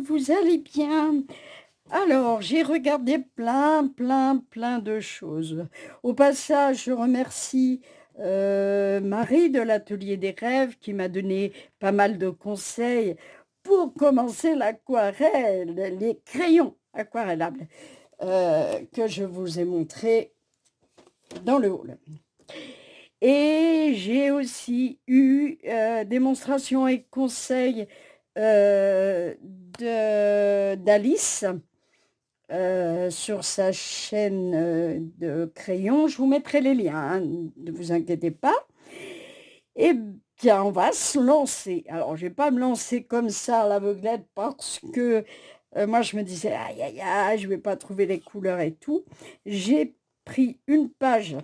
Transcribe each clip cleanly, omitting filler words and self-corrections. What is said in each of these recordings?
vous allez bien? Alors, j'ai regardé plein de choses. Au passage, je remercie, Marie de l'Atelier des Rêves qui m'a donné pas mal de conseils pour commencer l'aquarelle, les crayons aquarellables, que je vous ai montrés dans le hall. Et j'ai aussi eu, démonstration et conseils, d'Alice, sur sa chaîne, de crayons. Je vous mettrai les liens, hein, ne vous inquiétez pas. Eh bien, on va se lancer. Alors, je vais pas me lancer comme ça à l'aveuglette parce que, moi, je me disais: «Aïe, aïe, aïe, je vais pas trouver les couleurs et tout». J'ai pris une page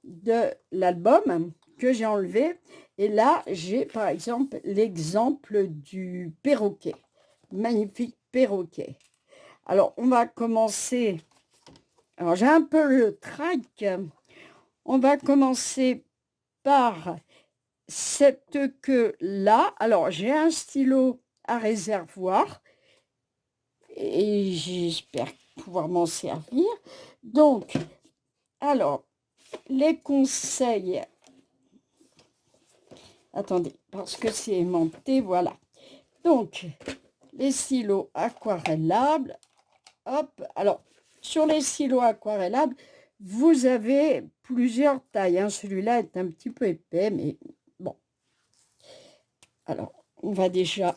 de l'album que j'ai enlevé et là, j'ai, par exemple, l'exemple du perroquet. Magnifique perroquet. Alors, on va commencer. Alors, j'ai un peu le trac. On va commencer par cette queue-là. Alors, j'ai un stylo à réservoir et j'espère pouvoir m'en servir. Donc, alors, les conseils. Attendez, parce que c'est aimanté, voilà. Donc, les stylos aquarellables. Hop, alors, sur les stylos aquarellables, vous avez plusieurs tailles, hein. Celui-là est un petit peu épais, mais bon. Alors, on va déjà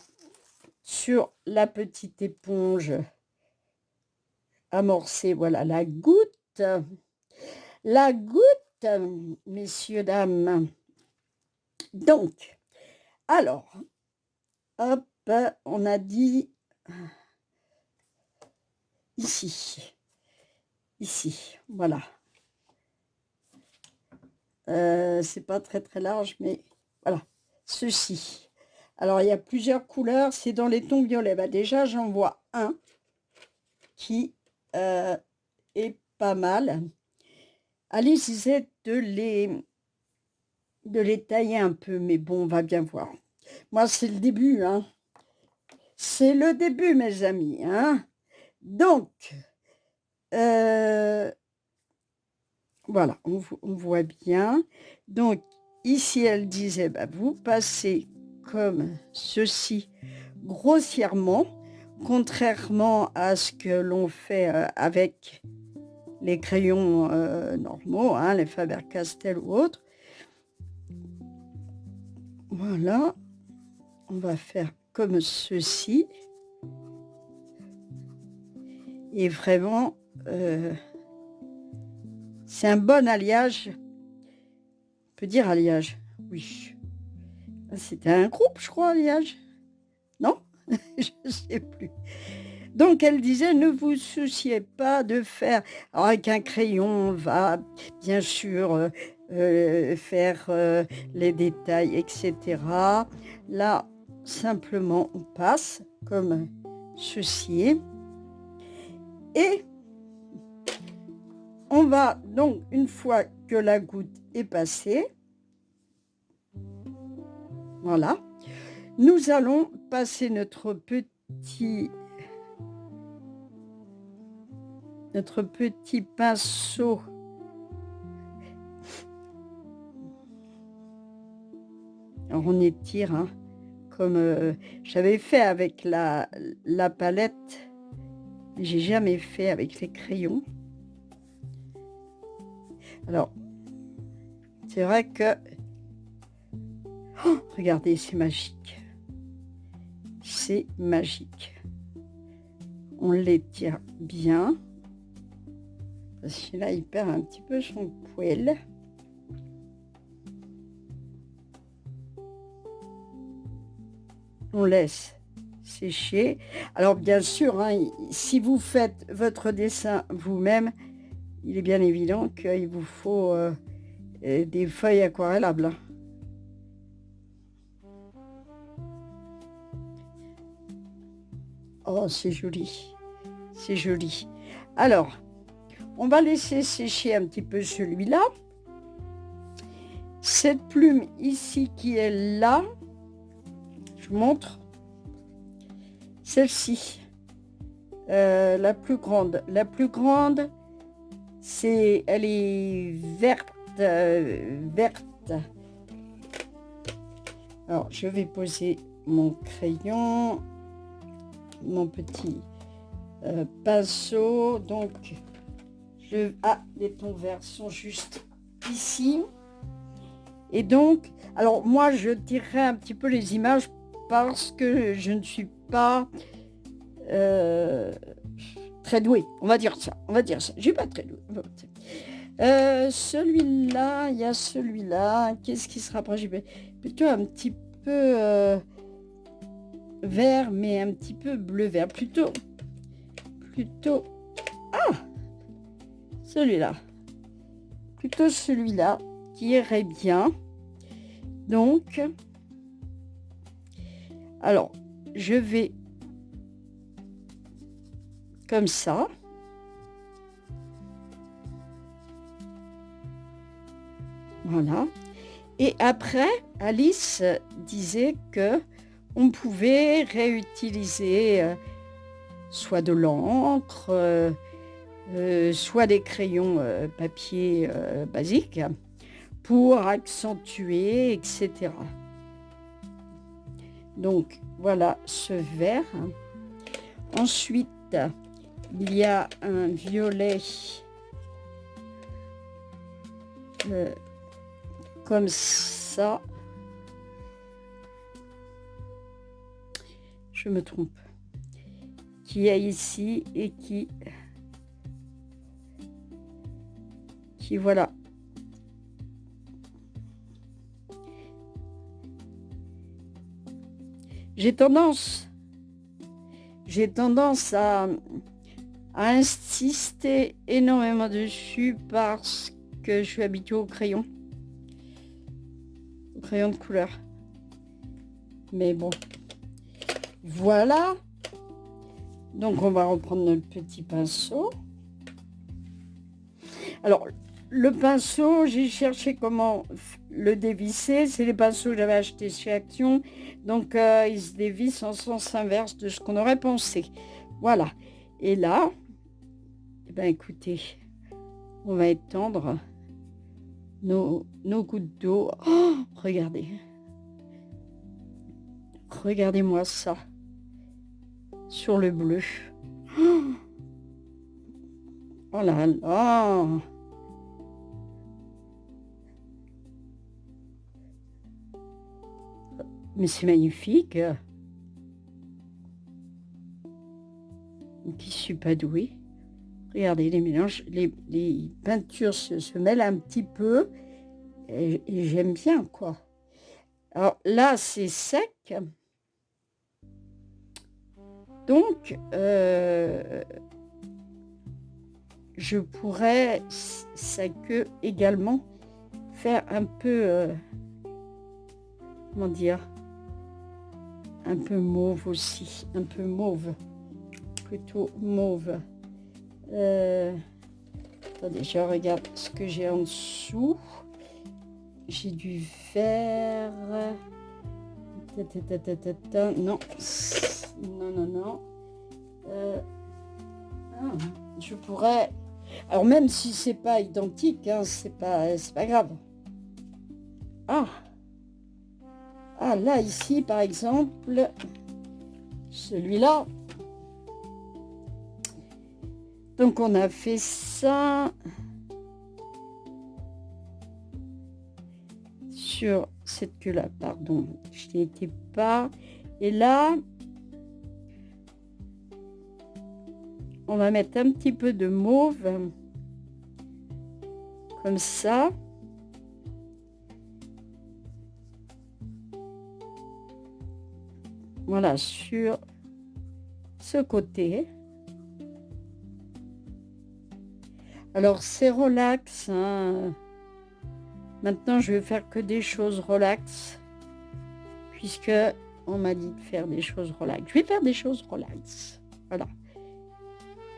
sur la petite éponge amorcer, voilà, la goutte. La goutte, messieurs, dames. Donc, alors, hop, on a dit ici. Ici, voilà. C'est pas très large, mais voilà, ceci. Alors, il y a plusieurs couleurs, c'est dans les tons violets. Bah, déjà, j'en vois un qui, est pas mal. Alice disait de les tailler un peu, mais bon, on va bien voir. Moi, c'est le début, hein. C'est le début, mes amis, hein. Donc, voilà, on voit bien. Donc, ici, elle disait, bah, vous passez comme ceci, grossièrement, contrairement à ce que l'on fait avec les crayons normaux, hein, les Faber-Castell ou autres. Voilà, on va faire comme ceci. Et vraiment, c'est un bon alliage. On peut dire alliage, oui. C'était un groupe, je crois, alliage. Non? Je ne sais plus. Donc elle disait: «Ne vous souciez pas de faire». Alors avec un crayon, on va bien sûr, faire, les détails et cetera. Là, simplement, on passe comme ceci et on va donc, une fois que la goutte est passée, voilà, nous allons passer notre petit pinceau. Alors on étire, hein, comme, j'avais fait avec la palette, j'ai jamais fait avec les crayons. Alors, c'est vrai que regardez, c'est magique. C'est magique. On l'étire bien, parce que là, il perd un petit peu son poil. On laisse sécher. Alors bien sûr, hein, si vous faites votre dessin vous-même, il est bien évident qu'il vous faut, des feuilles aquarellables, hein. Oh, c'est joli, c'est joli. Alors, on va laisser sécher un petit peu celui-là. Cette plume ici qui est là, je vous montre. Celle-ci, La plus grande, elle est verte, verte. Alors, je vais poser mon crayon, mon petit pinceau. Donc, les tons verts sont juste ici. Et donc, alors moi, je tirerai un petit peu les images parce que je ne suis pas très douée. On va dire ça. Je suis pas très douée. Celui-là, il y a celui-là. Qu'est-ce qui se rapproche? Plutôt un petit peu vert, mais un petit peu bleu-vert. Plutôt. Ah, celui-là. Plutôt celui-là qui irait bien. Donc, alors, je vais comme ça. Voilà. Et après, Alice disait que on pouvait réutiliser soit de l'encre, soit des crayons papier basiques pour accentuer, etc. Donc, voilà ce vert. Ensuite, il y a un violet comme ça. Je me trompe. Qui est ici et qui voilà. J'ai tendance à insister énormément dessus parce que je suis habituée au crayon de couleur. Mais bon, voilà. Donc on va reprendre notre petit pinceau. Alors le pinceau, j'ai cherché comment le dévisser. C'est les pinceaux que j'avais achetés chez Action. Donc ils se dévissent en sens inverse de ce qu'on aurait pensé. Voilà. Et là, eh ben, écoutez, on va étendre nos gouttes d'eau. Oh, regardez. Regardez-moi ça. Sur le bleu. Oh là là. Mais c'est magnifique. Qui suis pas douée. Regardez les mélanges, les peintures se mêlent un petit peu et j'aime bien quoi. Alors là c'est sec. Donc je pourrais ça que également faire un peu comment dire, un peu mauve aussi, un peu mauve, plutôt mauve. Attendez, je regarde ce que j'ai en dessous. J'ai du vert. Non. Je pourrais. Alors même si c'est pas identique, hein, c'est pas grave. Ah là ici par exemple, celui-là. Donc on a fait ça sur cette queue-là, pardon, je n'y étais pas. Et là, on va mettre un petit peu de mauve, comme ça. Voilà, sur ce côté. Alors c'est relax, hein. Maintenant je vais faire que des choses relax, puisque on m'a dit de faire des choses relax. Je vais faire des choses relax.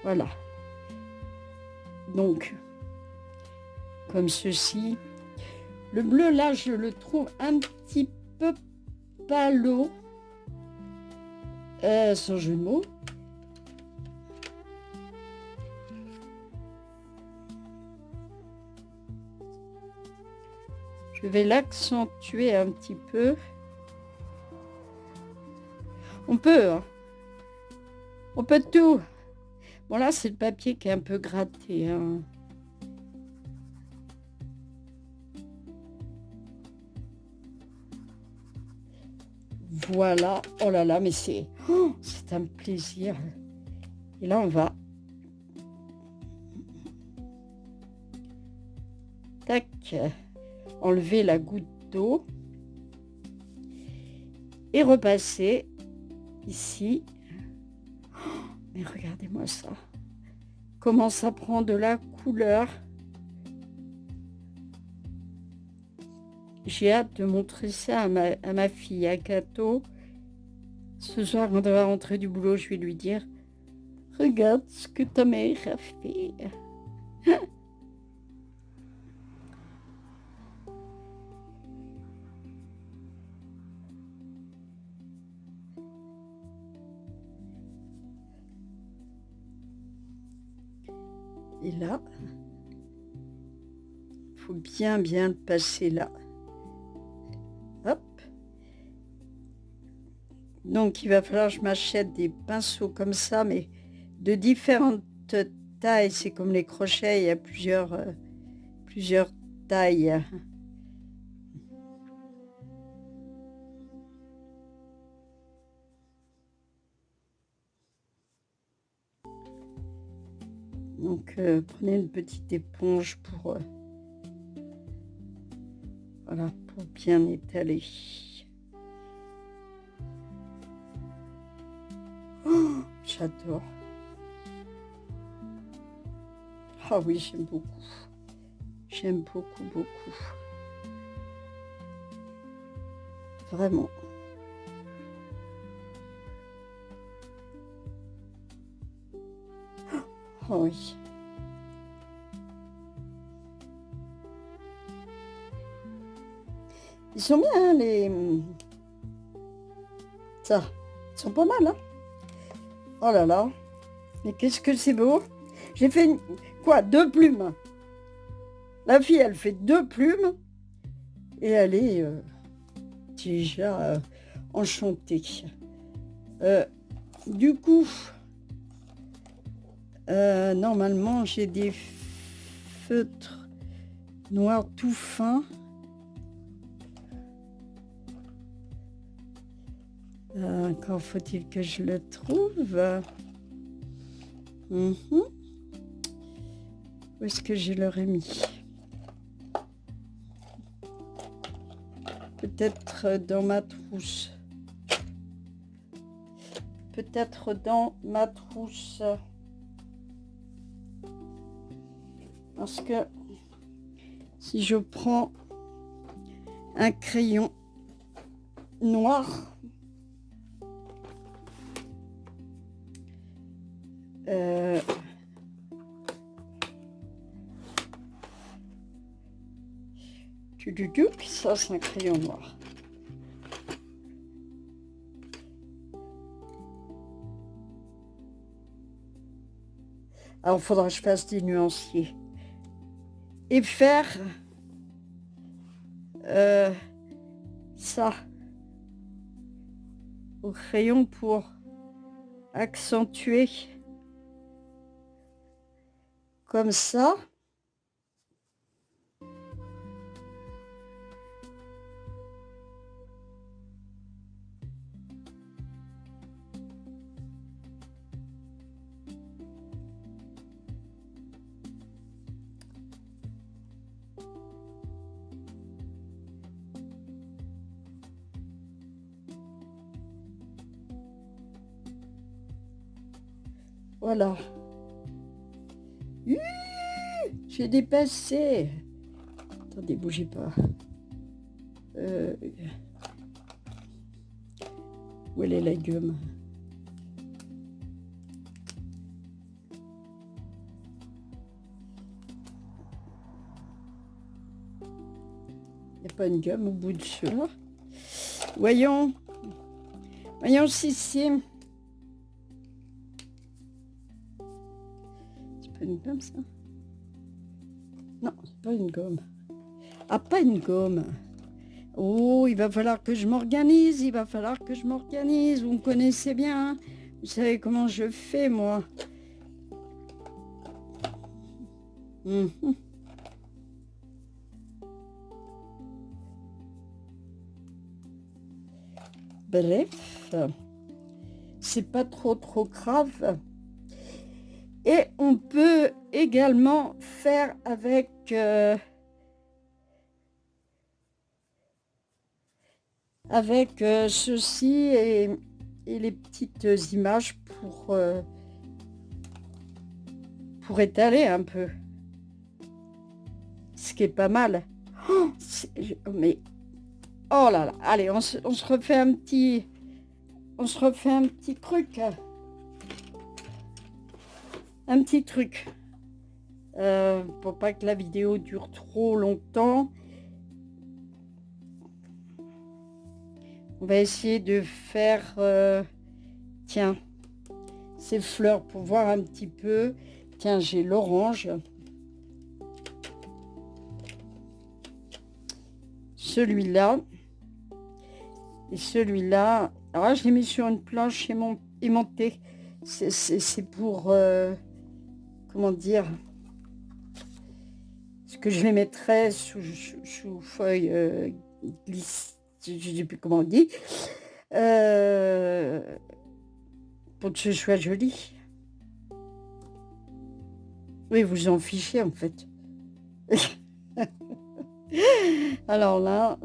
Voilà. Donc, comme ceci. Le bleu là, je le trouve un petit peu palo, sans jeu de mots. Je vais l'accentuer un petit peu. On peut, hein. On peut tout. Bon là, c'est le papier qui est un peu gratté, hein. Voilà. Oh là là, mais c'est un plaisir. Et là, on va tac, enlever la goutte d'eau et repasser ici. Mais regardez-moi ça. Comment ça prend de la couleur. J'ai hâte de montrer ça à ma fille, à Cato. Ce soir, quand elle va rentrer du boulot, je vais lui dire « Regarde ce que ta mère a fait. » Et là, il faut bien le passer là. Hop. Donc, il va falloir que je m'achète des pinceaux comme ça, mais de différentes tailles. C'est comme les crochets, il y a plusieurs tailles. Donc, prenez une petite éponge pour, voilà, pour bien étaler. Oh, j'adore. Ah oui, j'aime beaucoup. J'aime beaucoup, beaucoup. Vraiment. Oh oui. Ils sont bien, hein, ça. Ils sont pas mal, hein. Oh là là. Mais qu'est-ce que c'est beau. J'ai fait, quoi, 2 plumes. La fille, elle fait 2 plumes. Et elle est déjà enchantée. Du coup, normalement, j'ai des feutres noirs tout fins. Encore faut-il que je le trouve. Où est-ce que je l'aurais mis? Peut-être dans ma trousse. Peut-être dans ma trousse. Parce que si je prends un crayon noir, ça c'est un crayon noir. Alors il faudra que je fasse des nuanciers. Et faire ça au crayon pour accentuer comme ça. Voilà. J'ai dépassé. Attendez, bougez pas. Où est les légumes? Il n'y a pas une gomme au bout de cela. Voyons. Voyons si c'est... C'est pas une gomme, ça? Non, c'est pas une gomme. Ah, pas une gomme. Oh, il va falloir que je m'organise, il va falloir que je m'organise. Vous me connaissez bien, hein. Vous savez comment je fais, moi. Mhm. Bref, c'est pas trop grave. Et on peut également faire avec ceci et les petites images pour étaler un peu. Ce qui est pas mal. Oh, mais oh là là, allez, on se refait un petit truc. Un petit truc. Pour pas que la vidéo dure trop longtemps. On va essayer de faire, tiens, ces fleurs pour voir un petit peu. Tiens, j'ai l'orange. Celui-là. Et celui-là. Alors, je l'ai mis sur une planche aimantée. C'est pour, comment dire, ce que je les mettrais sous feuille glisse. Je ne sais plus comment on dit. Pour que ce soit joli. Oui, vous en fichez en fait. Alors là,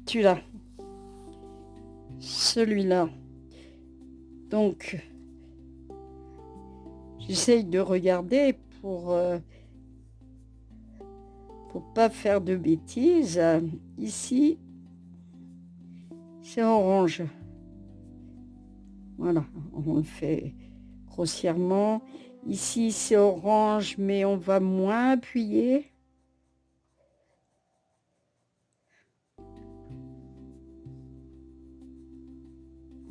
tu l'as. Celui-là. Donc, j'essaye de regarder pour pas faire de bêtises. Ici, c'est orange. Voilà, on le fait grossièrement. Ici, c'est orange, mais on va moins appuyer.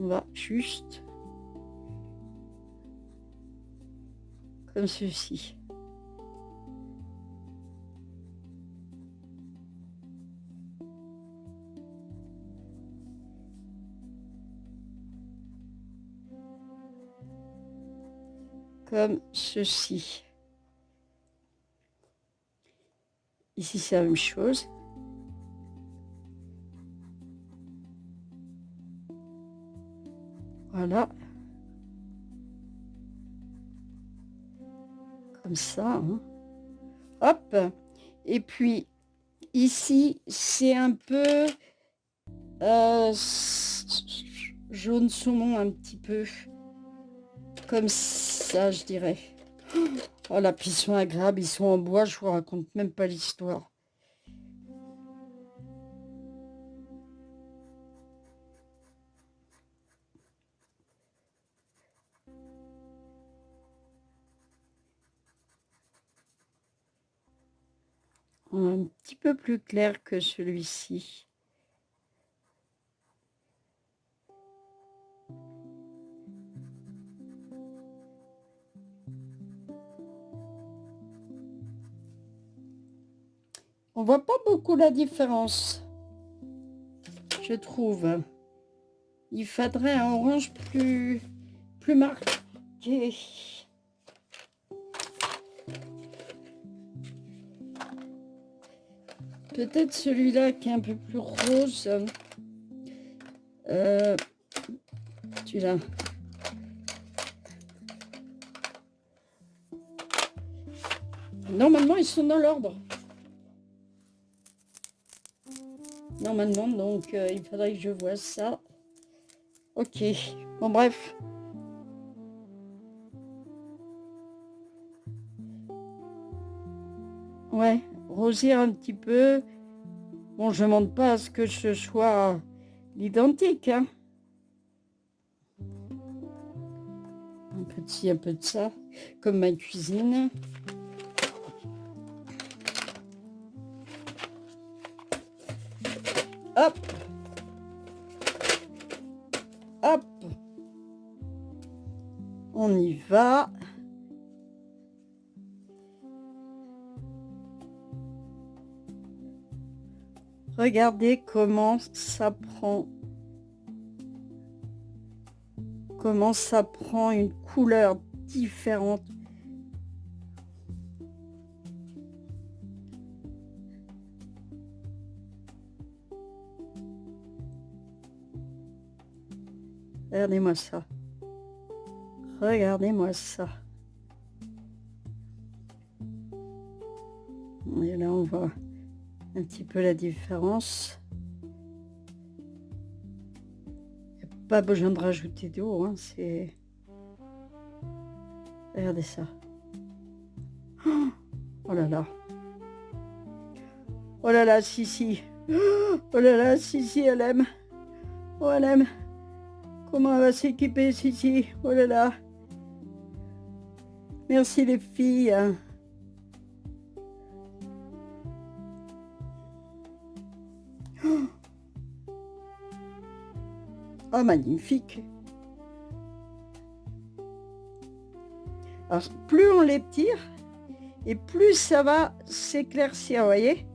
On va juste comme ceci. Comme ceci. Ici, c'est la même chose. Voilà. Comme ça. Hein. Hop. Et puis, ici, c'est un peu jaune saumon, un petit peu. Comme ça, je dirais. Oh là, puis ils sont agréables, ils sont en bois, je vous raconte même pas l'histoire. Un petit peu plus clair que celui-ci. On voit pas beaucoup la différence, je trouve. Il faudrait un orange plus marqué. Peut-être celui-là qui est un peu plus rose. Celui-là. Normalement, ils sont dans l'ordre. Normalement, donc il faudrait que je vois ça. Ok. Bon, bref. Ouais, rosir un petit peu. Bon, je ne demande pas à ce que ce soit l'identique. Hein. Un peu de ci, un peu de ça. Comme ma cuisine. Hop. Hop. On y va. Regardez comment ça prend une couleur différente. Regardez-moi ça. Regardez-moi ça. Et là, on voit un petit peu la différence. Il n'y a pas besoin de rajouter d'eau, hein, c'est... Regardez ça. Oh là là. Oh là là, si. Oh là là, si, elle aime. Oh, elle aime. Comment elle va s'équiper, si. Oh là là. Merci les filles. Oh, magnifique. Alors, plus on les tire, et plus ça va s'éclaircir, vous voyez.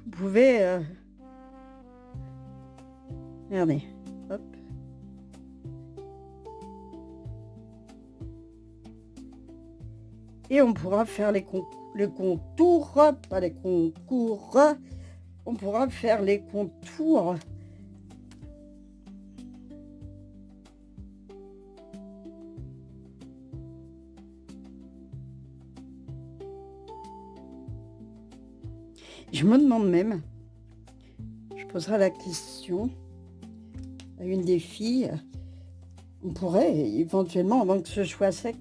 Vous pouvez... Regardez, hop. Et on pourra faire les contours, pas les concours, on pourra faire les contours. Je me demande même, je poserai la question à une des filles, on pourrait éventuellement, avant que ce soit sec,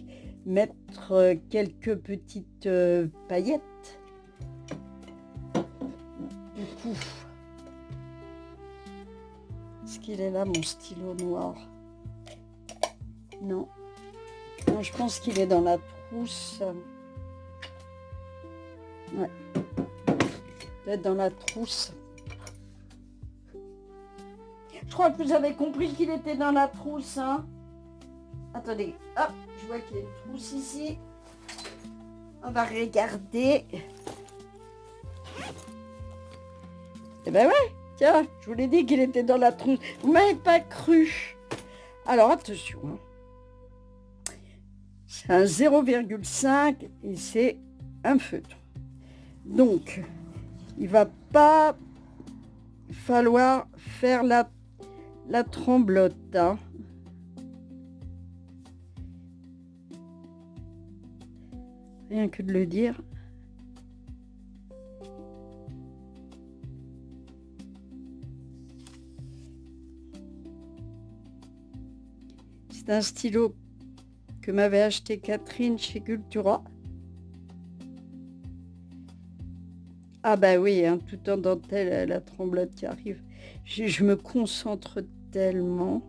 mettre quelques petites paillettes. Du coup, est-ce qu'il est là, mon stylo noir? Non. Non, je pense qu'il est dans la trousse. Ouais. Peut-être dans la trousse. Je crois que vous avez compris qu'il était dans la trousse, hein. Attendez, hop, je vois qu'il y a une trousse ici. On va regarder. Eh ben ouais, tiens, je vous l'ai dit qu'il était dans la trousse. Vous m'avez pas cru. Alors attention, hein. C'est un 0,5 et c'est un feutre. Donc, il va pas falloir faire la tremblote, hein. Rien que de le dire. C'est un stylo que m'avait acheté Catherine chez Cultura. Ah bah oui, hein, tout en dentelle, la tremblote qui arrive. Je me concentre tellement.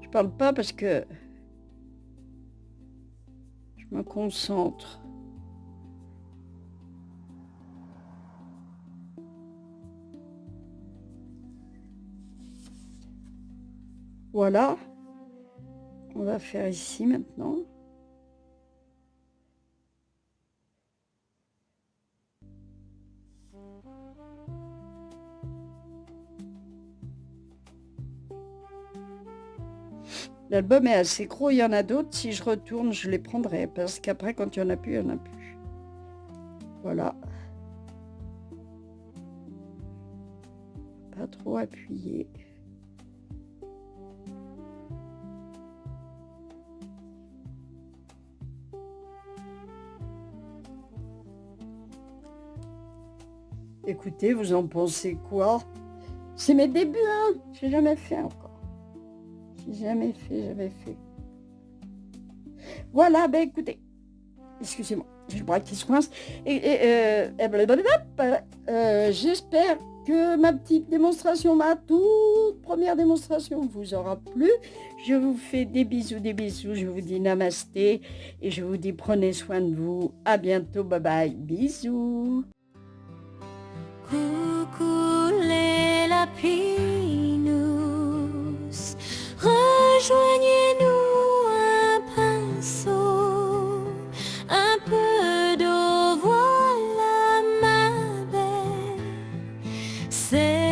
Je parle pas parce que je me concentre. Voilà. On va faire ici maintenant. L'album est assez gros, il y en a d'autres. Si je retourne, je les prendrai. Parce qu'après, quand il n'y en a plus, il n'y en a plus. Voilà. Pas trop appuyer. Écoutez, vous en pensez quoi? C'est mes débuts, hein. J'ai jamais fait encore. J'ai jamais fait. Voilà, ben écoutez. Excusez-moi, j'ai le bras qui se coince. Blablabla. J'espère que ma petite démonstration, ma toute première démonstration vous aura plu. Je vous fais des bisous, je vous dis namasté et je vous dis prenez soin de vous. À bientôt, bye bye, bisous. Coucou les lapinus, rejoignez-nous un pinceau, un peu d'eau, voilà ma belle. C'est